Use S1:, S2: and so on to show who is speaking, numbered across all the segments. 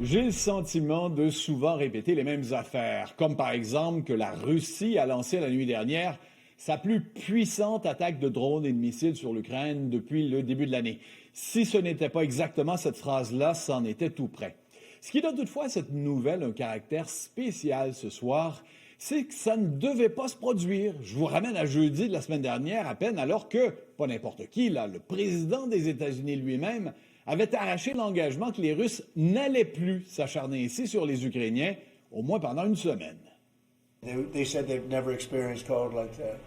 S1: J'ai le sentiment de souvent répéter les mêmes affaires, comme par exemple que la Russie a lancé la nuit dernière sa plus puissante attaque de drones et de missiles sur l'Ukraine depuis le début de l'année. Si ce n'était pas exactement cette phrase-là, c'en était tout près. Ce qui donne toutefois à cette nouvelle un caractère spécial ce soir, c'est que ça ne devait pas se produire. Je vous ramène à jeudi de la semaine dernière à peine, alors que, pas n'importe qui, là, le président des États-Unis lui-même avait arraché l'engagement que les Russes n'allaient plus s'acharner ici sur les Ukrainiens, au moins pendant une semaine.
S2: They said they've never experienced cold like that.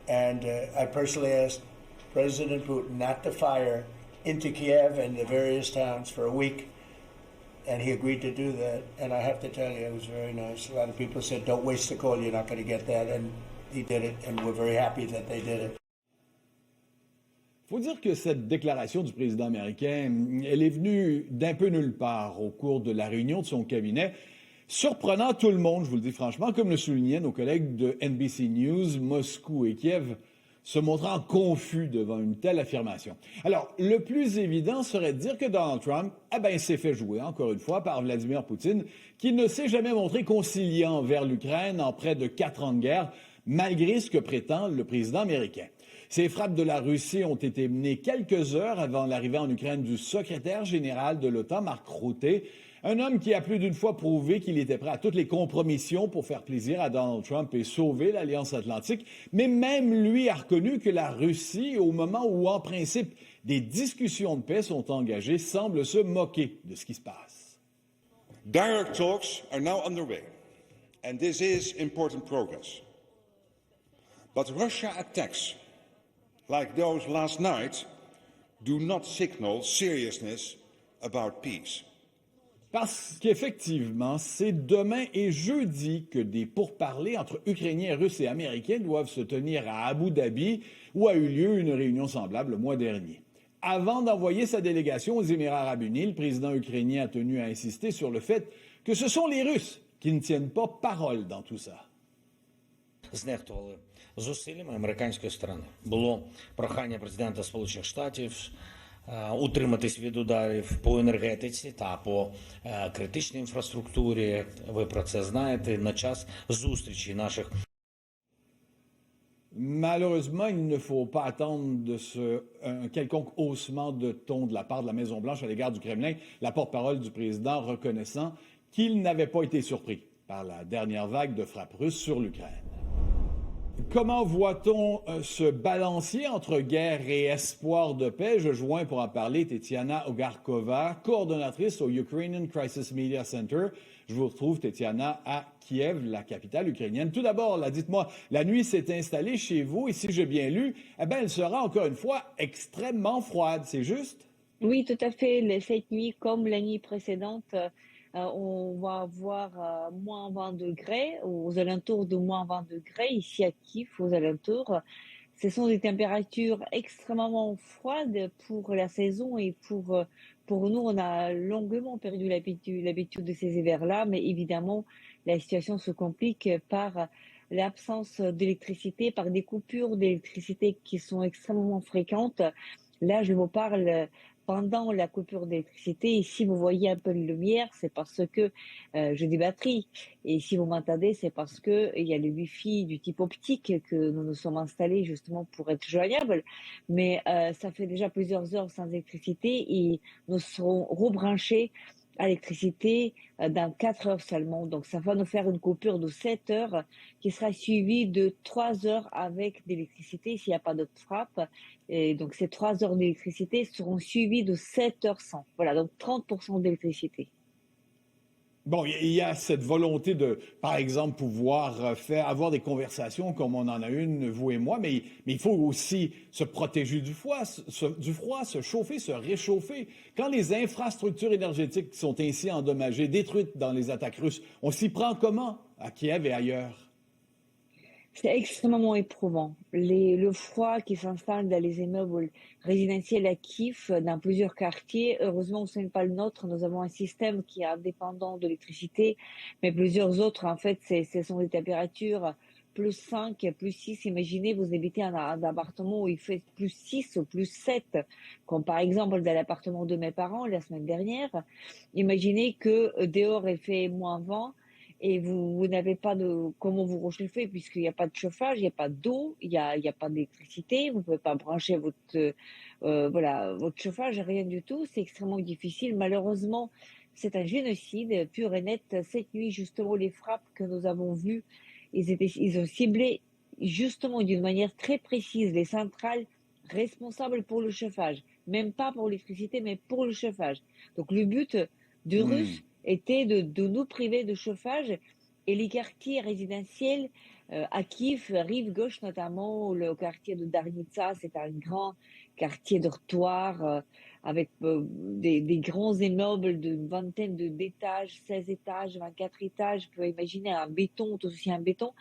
S2: And I personally asked President Putin not to fire into Kiev and the various towns for a week. And he agreed to do that. And I have to tell you, it was very nice. A lot of people said, don't waste the coal, you're not going to get that. And he did it, and we're very happy that they did it.
S1: Il faut dire que cette déclaration du président américain, elle est venue d'un peu nulle part au cours de la réunion de son cabinet, surprenant tout le monde, je vous le dis franchement, comme le soulignaient nos collègues de NBC News, Moscou et Kiev, se montrant confus devant une telle affirmation. Alors, le plus évident serait de dire que Donald Trump, s'est fait jouer, encore une fois, par Vladimir Poutine, qui ne s'est jamais montré conciliant vers l'Ukraine en près de 4 ans de guerre, malgré ce que prétend le président américain. Ces frappes de la Russie ont été menées quelques heures avant l'arrivée en Ukraine du secrétaire général de l'OTAN, Mark Rutte, un homme qui a plus d'une fois prouvé qu'il était prêt à toutes les compromissions pour faire plaisir à Donald Trump et sauver l'Alliance atlantique, mais même lui a reconnu que la Russie, au moment où, en principe, des discussions de paix sont engagées, semble se moquer de ce qui se passe.
S3: Direct talks are now underway, and this is important progress. But Russia attacks, like those last night, do not signal seriousness about peace.
S1: Parce qu'effectivement, c'est demain et jeudi que des pourparlers entre Ukrainiens, Russes et Américains doivent se tenir à Abu Dhabi, où a eu lieu une réunion semblable le mois dernier. Avant d'envoyer sa délégation aux Émirats arabes unis, le président ukrainien a tenu à insister sur le fait que ce sont les Russes qui ne tiennent pas parole dans tout ça.
S4: Знехтували зусиллями американської сторони. Було прохання президента Сполучених Штатів утриматись від ударів по енергетиці та по критичній інфраструктурі. Ви про це знаєте. На час зустрічі наших.
S1: Malheureusement, il ne faut pas attendre un quelconque haussement de ton de la part de la Maison-Blanche à l'égard du Kremlin, la porte-parole du président reconnaissant qu'il n'avait pas été surpris par la dernière vague de frappes russes sur l'Ukraine. Comment voit-on ce balancier entre guerre et espoir de paix? Je joins pour en parler Tetiana Ogarkova, coordonnatrice au Ukrainian Crisis Media Center. Je vous retrouve, Tetiana, à Kiev, la capitale ukrainienne. Tout d'abord, dites-moi, la nuit s'est installée chez vous et si j'ai bien lu, elle sera encore une fois extrêmement froide, c'est juste?
S5: Oui, tout à fait. Cette nuit, comme la nuit précédente, on va avoir moins 20 degrés, aux alentours de moins 20 degrés, ici à Kiev, aux alentours. Ce sont des températures extrêmement froides pour la saison et pour nous, on a longuement perdu l'habitude de ces hivers-là, mais évidemment, la situation se complique par l'absence d'électricité, par des coupures d'électricité qui sont extrêmement fréquentes. Là, je vous parle pendant la coupure d'électricité. Et si vous voyez un peu de lumière, c'est parce que j'ai des batteries. Et si vous m'entendez, c'est parce que il y a le Wi-Fi du type optique que nous nous sommes installés justement pour être joignables. Mais ça fait déjà plusieurs heures sans électricité et nous serons rebranchés à l'électricité dans 4 heures seulement. Donc, ça va nous faire une coupure de 7 heures qui sera suivie de 3 heures avec d'électricité s'il n'y a pas de frappe. Et donc, ces 3 heures d'électricité seront suivies de 7 heures sans. Voilà, donc 30% d'électricité.
S1: Bon, il y a cette volonté de, par exemple, pouvoir avoir des conversations comme on en a une, vous et moi, mais il faut aussi se protéger du froid, se chauffer, se réchauffer. Quand les infrastructures énergétiques sont ainsi endommagées, détruites dans les attaques russes, on s'y prend comment à Kiev et ailleurs?
S5: C'est extrêmement éprouvant. Le froid qui s'installe dans les immeubles résidentiels à Kiev, dans plusieurs quartiers, heureusement ce n'est pas le nôtre, nous avons un système qui est indépendant de l'électricité, mais plusieurs autres, en fait, ce sont des températures plus 5, plus 6. Imaginez, vous habitez un appartement où il fait plus 6 ou plus 7, comme par exemple dans l'appartement de mes parents la semaine dernière. Imaginez que dehors il fait moins 20 et vous n'avez pas de comment vous réchauffer puisqu'il n'y a pas de chauffage, il n'y a pas d'eau, il y a pas d'électricité, vous ne pouvez pas brancher voilà, votre chauffage, rien du tout. C'est extrêmement difficile. Malheureusement, c'est un génocide pur et net. Cette nuit, justement, les frappes que nous avons vues, ils ont ciblé justement d'une manière très précise les centrales responsables pour le chauffage. Même pas pour l'électricité, mais pour le chauffage. Donc le but du
S1: Hmm.
S5: Russe était de nous priver de chauffage et les quartiers résidentiels à Kiev, rive gauche notamment, le quartier de Darnitsa, c'est un grand quartier dortoir avec des grands immeubles d'une vingtaine d'étages, 16 étages, 24 étages. Vous pouvez imaginer un béton, tout ceci un béton.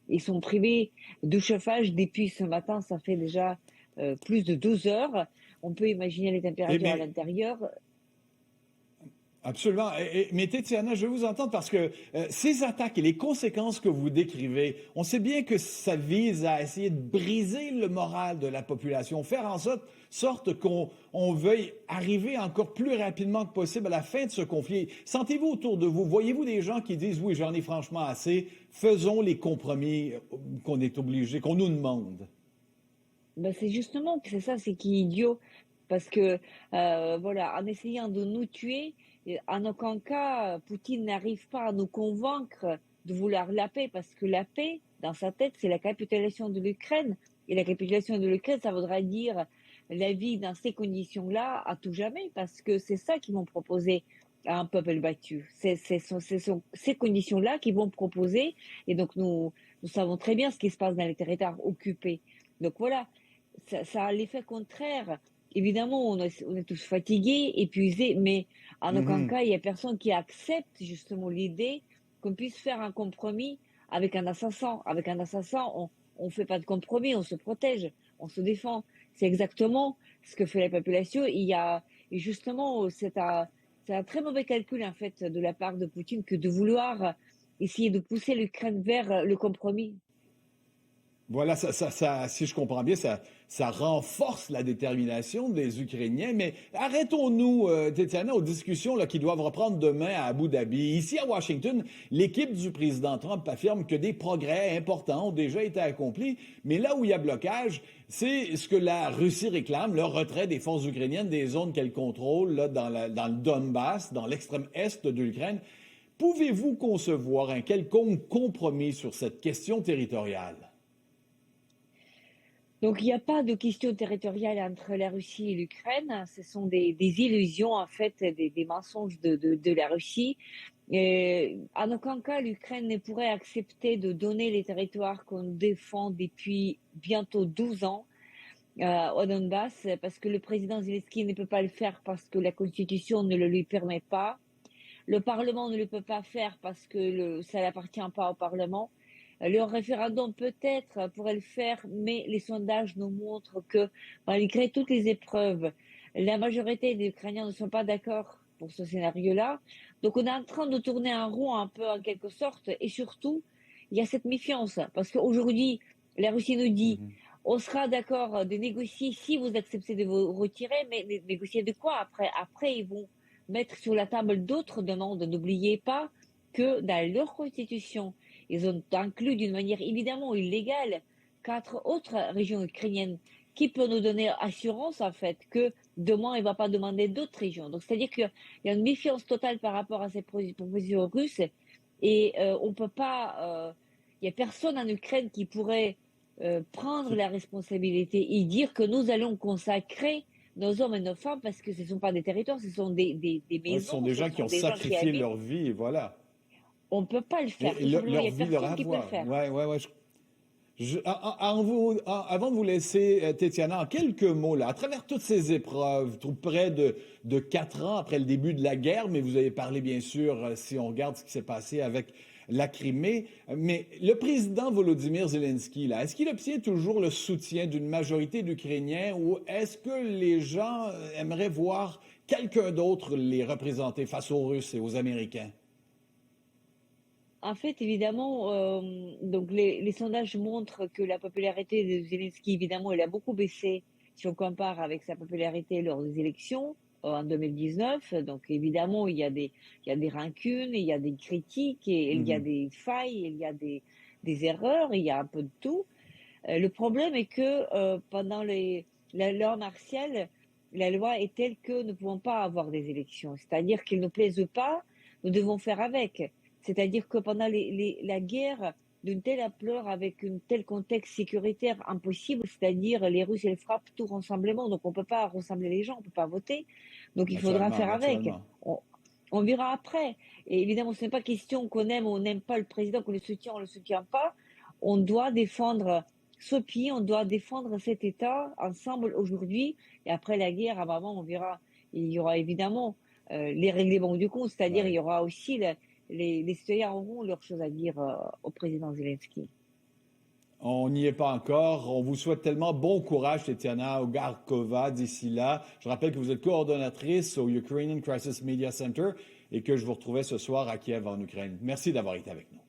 S5: Ils sont privés de chauffage depuis ce matin, ça fait déjà plus de 12 heures. On peut imaginer les
S1: Et
S5: températures à
S1: mais
S5: l'intérieur.
S1: Absolument. Mais Tétiana, je vais vous entendre parce que ces attaques et les conséquences que vous décrivez, on sait bien que ça vise à essayer de briser le moral de la population, faire en sorte qu'on veuille arriver encore plus rapidement que possible à la fin de ce conflit. Sentez-vous autour de vous, voyez-vous des gens qui disent, oui, j'en ai franchement assez, faisons les compromis qu'on est obligé, qu'on nous demande?
S5: Ben, c'est justement que c'est ça, c'est qui est idiot. Parce que, voilà, en essayant de nous tuer, en aucun cas, Poutine n'arrive pas à nous convaincre de vouloir la paix, parce que la paix, dans sa tête, c'est la capitulation de l'Ukraine. Et la capitulation de l'Ukraine, ça voudra dire la vie dans ces conditions-là à tout jamais, parce que c'est ça qu'ils vont proposer à un peuple battu. Ces conditions-là qu'ils vont proposer. Et donc, nous savons très bien ce qui se passe dans les territoires occupés. Donc voilà, ça a l'effet contraire. Évidemment, on est tous fatigués, épuisés, mais en aucun
S1: Mhm.
S5: cas, il n'y a personne qui accepte justement l'idée qu'on puisse faire un compromis avec un assassin. Avec un assassin, on ne fait pas de compromis, on se protège, on se défend. C'est exactement ce que fait la population. Et justement, c'est un très mauvais calcul, en fait, de la part de Poutine que de vouloir essayer de pousser l'Ukraine vers le compromis.
S1: Voilà, si je comprends bien, ça renforce la détermination des Ukrainiens. Mais arrêtons-nous, Tétiana, aux discussions là, qui doivent reprendre demain à Abu Dhabi. Ici, à Washington, l'équipe du président Trump affirme que des progrès importants ont déjà été accomplis. Mais là où il y a blocage, c'est ce que la Russie réclame, le retrait des forces ukrainiennes des zones qu'elle contrôle là, dans le Donbass, dans l'extrême est de l'Ukraine. Pouvez-vous concevoir un quelconque compromis sur cette question territoriale?
S5: Donc, il n'y a pas de question territoriale entre la Russie et l'Ukraine. Ce sont des illusions, en fait, des mensonges de la Russie. En aucun cas, l'Ukraine ne pourrait accepter de donner les territoires qu'on défend depuis bientôt 12 ans au Donbass, parce que le président Zelensky ne peut pas le faire parce que la Constitution ne le lui permet pas. Le Parlement ne le peut pas faire parce que ça n'appartient pas au Parlement. Le référendum peut-être pourrait le faire, mais les sondages nous montrent que malgré toutes les épreuves, la majorité des Ukrainiens ne sont pas d'accord pour ce scénario-là. Donc on est en train de tourner un rond un peu en quelque sorte, et surtout, il y a cette méfiance, parce qu'aujourd'hui, la Russie nous dit, on sera d'accord de négocier si vous acceptez de vous retirer, mais négocier de quoi après? Après, ils vont mettre sur la table d'autres demandes. N'oubliez pas que dans leur constitution, ils ont inclus d'une manière évidemment illégale 4 autres régions ukrainiennes qui peut nous donner assurance en fait que demain il ne va pas demander d'autres régions. Donc c'est-à-dire qu'il y a une méfiance totale par rapport à ces propositions russes et on peut pas, il n'y a personne en Ukraine qui pourrait prendre la responsabilité et dire que nous allons consacrer nos hommes et nos femmes parce que ce ne sont pas des territoires, ce sont des
S1: Ouais, ce sont
S5: maisons,
S1: des
S5: ce
S1: gens qui
S5: sont
S1: ont
S5: des gens qui
S1: sacrifié
S5: habitent.
S1: leur vie, et voilà.
S5: On ne peut pas le faire. Tout simplement, il
S1: Leur
S5: n'y a
S1: vie, leur
S5: personne qui peut le
S1: avoir.
S5: faire.
S1: Ouais, ouais, ouais. Avant de vous laisser, Tétiana, en quelques mots, là, à travers toutes ces épreuves, tout près de 4 ans après le début de la guerre, mais vous avez parlé, bien sûr, si on regarde ce qui s'est passé avec la Crimée, mais le président Volodymyr Zelensky, là, est-ce qu'il obtient toujours le soutien d'une majorité d'Ukrainiens ou est-ce que les gens aimeraient voir quelqu'un d'autre les représenter face aux Russes et aux Américains?
S5: En fait, évidemment, donc les sondages montrent que la popularité de Zelensky, évidemment, elle a beaucoup baissé si on compare avec sa popularité lors des élections en 2019. Donc, évidemment, il y a des rancunes, il y a des critiques, et il y a
S1: Mhm.
S5: des failles, il y a des erreurs, il y a un peu de tout. Le problème est que pendant la loi martiale, la loi est telle que nous ne pouvons pas avoir des élections. C'est-à-dire qu'ils ne plaisent pas, nous devons faire avec. C'est-à-dire que pendant la guerre d'une telle ampleur, avec un tel contexte sécuritaire impossible, c'est-à-dire les Russes, ils frappent tout rassemblement, donc on ne peut pas rassembler les gens, on ne peut pas voter, donc il faudra
S1: Naturellement,
S5: faire avec.
S1: naturellement.
S5: On verra après. Et évidemment, ce n'est pas question qu'on aime ou on n'aime pas le président, qu'on le soutient ou on ne le soutient pas. On doit défendre ce pays, on doit défendre cet État ensemble aujourd'hui. Et après la guerre, à un moment, on verra. Il y aura évidemment les règlements du compte, c'est-à-dire il
S1: Ouais.
S5: y aura aussi les citoyens auront leurs choses à dire au président Zelensky.
S1: On n'y est pas encore. On vous souhaite tellement bon courage, Tetiana Ogarkova, d'ici là. Je rappelle que vous êtes coordonnatrice au Ukrainian Crisis Media Center et que je vous retrouvais ce soir à Kiev, en Ukraine. Merci d'avoir été avec nous.